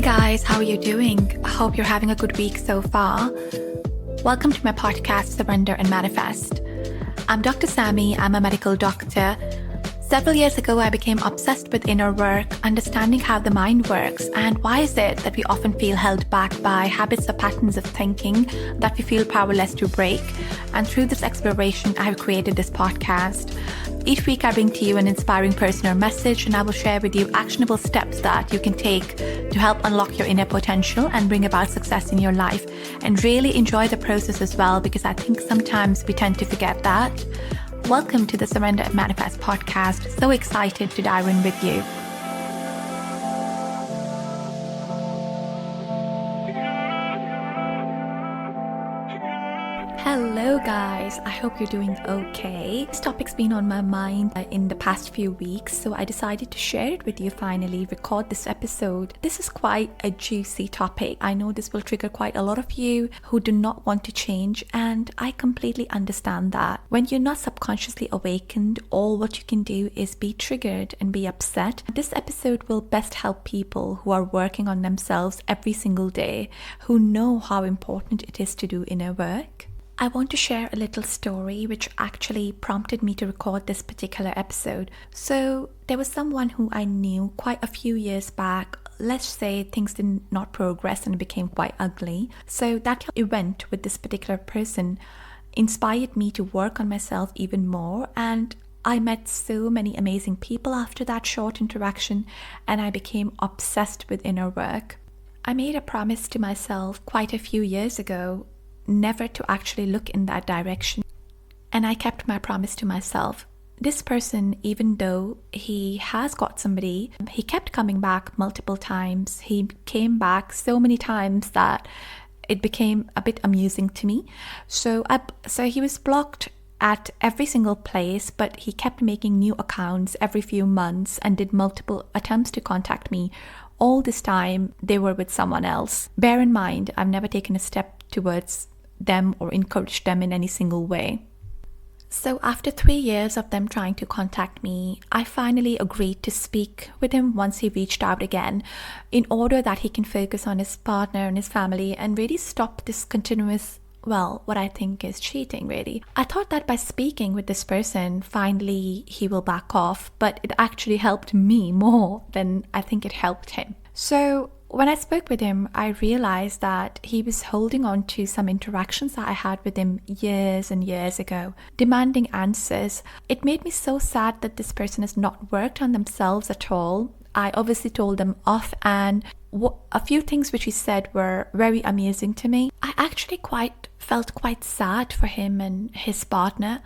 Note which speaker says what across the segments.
Speaker 1: Hey guys, how are you doing? I hope you're having a good week so far. Welcome to my podcast, Surrender and Manifest. I'm Dr. Sammy, I'm a medical doctor. Several years ago, I became obsessed with inner work, understanding how the mind works and why is it that we often feel held back by habits or patterns of thinking that we feel powerless to break. And through this exploration, I have created this podcast. Each week, I bring to you an inspiring person or message, and I will share with you actionable steps that you can take to help unlock your inner potential and bring about success in your life. And really enjoy the process as well, because I think sometimes we tend to forget that. Welcome to the Surrender and Manifest podcast. So excited to dive in with you. Hello guys, I hope you're doing okay. This topic's been on my mind in the past few weeks, so I decided to share it with you finally, record this episode. This is quite a juicy topic. I know this will trigger quite a lot of you who do not want to change, and I completely understand that. When you're not subconsciously awakened, all what you can do is be triggered and be upset. This episode will best help people who are working on themselves every single day, who know how important it is to do inner work. I want to share a little story which actually prompted me to record this particular episode. So there was someone who I knew quite a few years back. Let's say things did not progress and it became quite ugly. So that event with this particular person inspired me to work on myself even more, and I met so many amazing people after that short interaction, and I became obsessed with inner work. I made a promise to myself quite a few years ago never to actually look in that direction. And I kept my promise to myself. This person, even though he has got somebody, he kept coming back multiple times. He came back so many times that it became a bit amusing to me. So he was blocked at every single place, but he kept making new accounts every few months and did multiple attempts to contact me. All this time, they were with someone else. Bear in mind, I've never taken a step towards them or encouraged them in any single way. So after 3 years of them trying to contact me, I finally agreed to speak with him once he reached out again, in order that he can focus on his partner and his family and really stop this continuous, what I think is cheating really. I thought that by speaking with this person, finally he will back off, but it actually helped me more than I think it helped him. So when I spoke with him, I realized that he was holding on to some interactions that I had with him years and years ago, demanding answers. It made me so sad that this person has not worked on themselves at all. I obviously told them off, and a few things which he said were very amusing to me. I actually felt quite sad for him and his partner,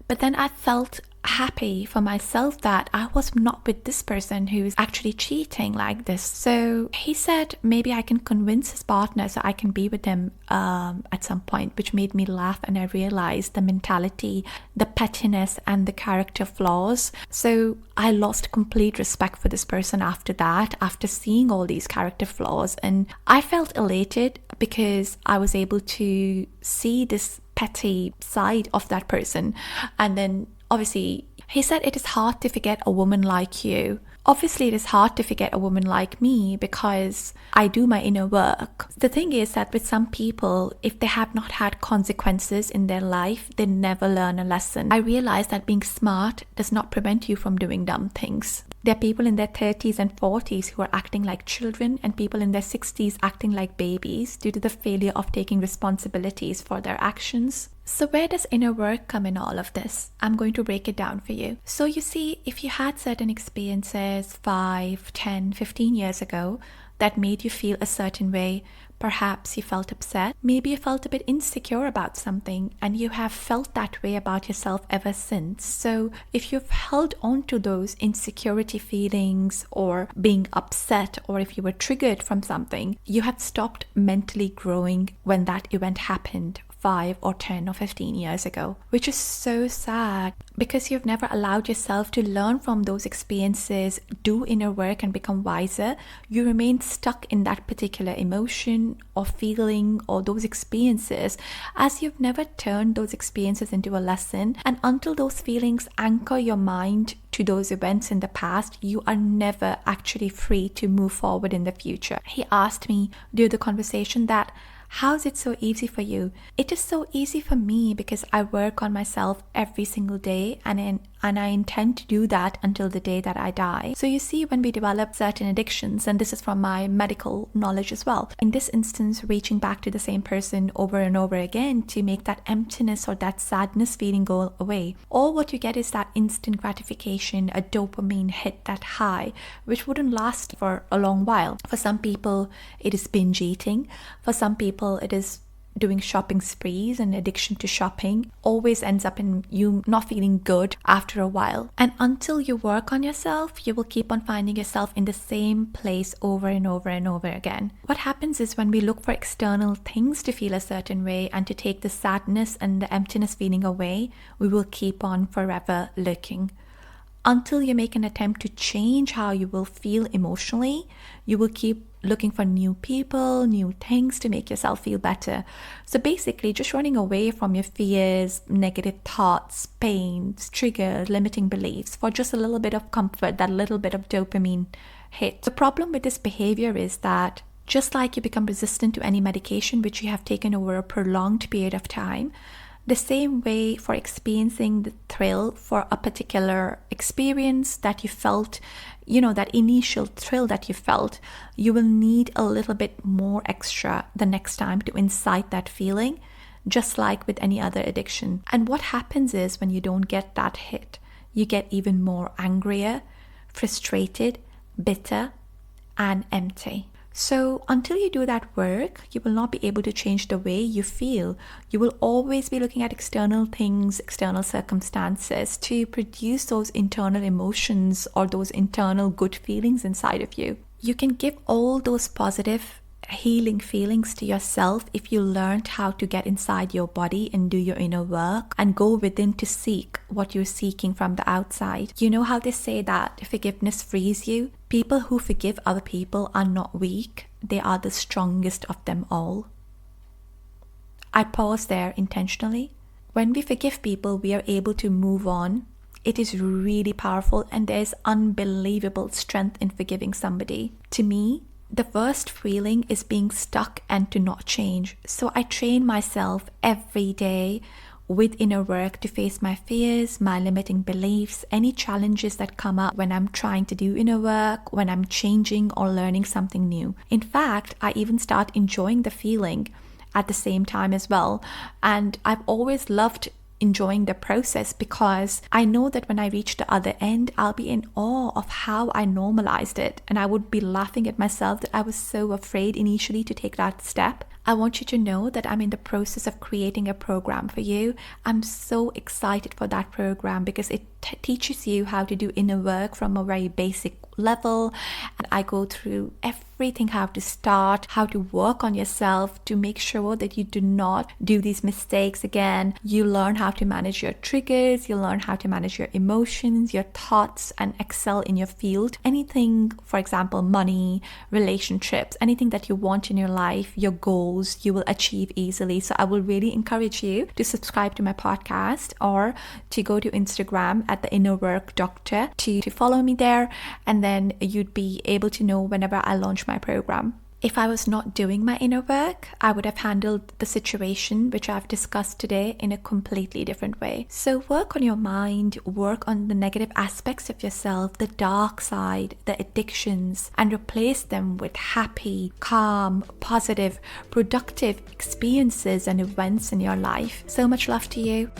Speaker 1: but then I felt happy for myself that I was not with this person who is actually cheating like this. So he said maybe I can convince his partner so I can be with him at some point, which made me laugh, and I realized the mentality, the pettiness and the character flaws. So I lost complete respect for this person after that, after seeing all these character flaws, and I felt elated because I was able to see this petty side of that person. And then obviously, he said it is hard to forget a woman like you. Obviously, it is hard to forget a woman like me because I do my inner work. The thing is that with some people, if they have not had consequences in their life, they never learn a lesson. I realized that being smart does not prevent you from doing dumb things. There are people in their 30s and 40s who are acting like children, and people in their 60s acting like babies due to the failure of taking responsibilities for their actions. So where does inner work come in all of this? I'm going to break it down for you. So you see, if you had certain experiences 5, 10, 15 years ago that made you feel a certain way, perhaps you felt upset, maybe you felt a bit insecure about something, and you have felt that way about yourself ever since. So if you've held on to those insecurity feelings or being upset, or if you were triggered from something, you have stopped mentally growing when that event happened. 5 or 10 or 15 years ago, which is so sad because you've never allowed yourself to learn from those experiences, do inner work, and become wiser. You remain stuck in that particular emotion or feeling or those experiences as you've never turned those experiences into a lesson. And until those feelings anchor your mind to those events in the past, you are never actually free to move forward in the future. He asked me during the conversation that, how is it so easy for you? It is so easy for me because I work on myself every single day, and I intend to do that until the day that I die. So you see, when we develop certain addictions, and this is from my medical knowledge as well, in this instance, reaching back to the same person over and over again to make that emptiness or that sadness feeling go away, all what you get is that instant gratification, a dopamine hit, that high, which wouldn't last for a long while. For some people, it is binge eating. For some people, it is doing shopping sprees, and addiction to shopping always ends up in you not feeling good after a while. And until you work on yourself, you will keep on finding yourself in the same place over and over and over again. What happens is when we look for external things to feel a certain way and to take the sadness and the emptiness feeling away, we will keep on forever looking. Until you make an attempt to change how you will feel emotionally, you will keep looking for new people, new things to make yourself feel better. So basically, just running away from your fears, negative thoughts, pains, triggers, limiting beliefs for just a little bit of comfort, that little bit of dopamine hit. The problem with this behavior is that just like you become resistant to any medication which you have taken over a prolonged period of time, the same way for experiencing the thrill for a particular experience that you felt, that initial thrill that you felt, you will need a little bit more extra the next time to incite that feeling, just like with any other addiction. And what happens is when you don't get that hit, you get even more angrier, frustrated, bitter, and empty. So until you do that work, you will not be able to change the way you feel. You will always be looking at external things, external circumstances to produce those internal emotions or those internal good feelings inside of you. You can give all those positive healing feelings to yourself if you learned how to get inside your body and do your inner work and go within to seek what you're seeking from the outside. You know how they say that forgiveness frees you? People who forgive other people are not weak, they are the strongest of them all. I pause there intentionally. When we forgive people, we are able to move on. It is really powerful, and there's unbelievable strength in forgiving somebody. To me, the worst feeling is being stuck and to not change. So I train myself every day with inner work to face my fears, my limiting beliefs, any challenges that come up when I'm trying to do inner work, when I'm changing or learning something new. In fact, I even start enjoying the feeling at the same time as well. And I've always loved enjoying the process because I know that when I reach the other end, I'll be in awe of how I normalized it. And I would be laughing at myself that I was so afraid initially to take that step. I want you to know that I'm in the process of creating a program for you. I'm so excited for that program because it teaches you how to do inner work from a very basic level. And I go through everything, how to start, how to work on yourself to make sure that you do not do these mistakes again. You learn how to manage your triggers, you learn how to manage your emotions, your thoughts, and excel in your field. Anything, for example, money, relationships, anything that you want in your life, your goals, you will achieve easily. So I will really encourage you to subscribe to my podcast or to go to Instagram at the Inner Work Doctor to follow me there, and then you'd be able to know whenever I launch my program. If I was not doing my inner work, I would have handled the situation which I've discussed today in a completely different way. So work on your mind, work on the negative aspects of yourself, the dark side, the addictions, and replace them with happy, calm, positive, productive experiences and events in your life. So much love to you.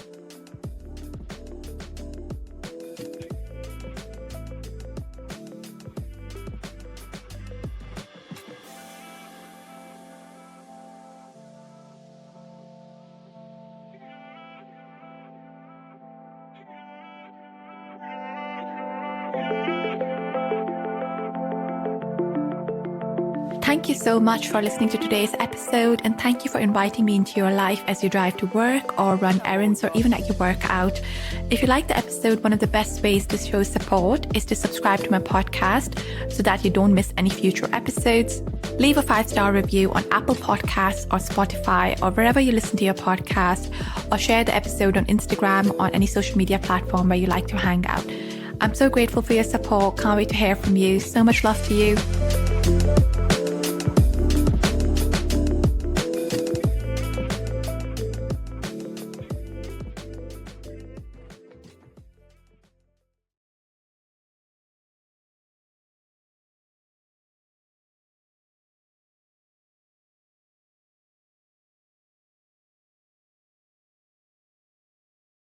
Speaker 1: Thank you so much for listening to today's episode, and thank you for inviting me into your life as you drive to work or run errands or even at your workout. If you like the episode, one of the best ways to show support is to subscribe to my podcast so that you don't miss any future episodes. Leave a 5-star review on Apple Podcasts or Spotify or wherever you listen to your podcast, or share the episode on Instagram or any social media platform where you like to hang out. I'm so grateful for your support. Can't wait to hear from you. So much love to you.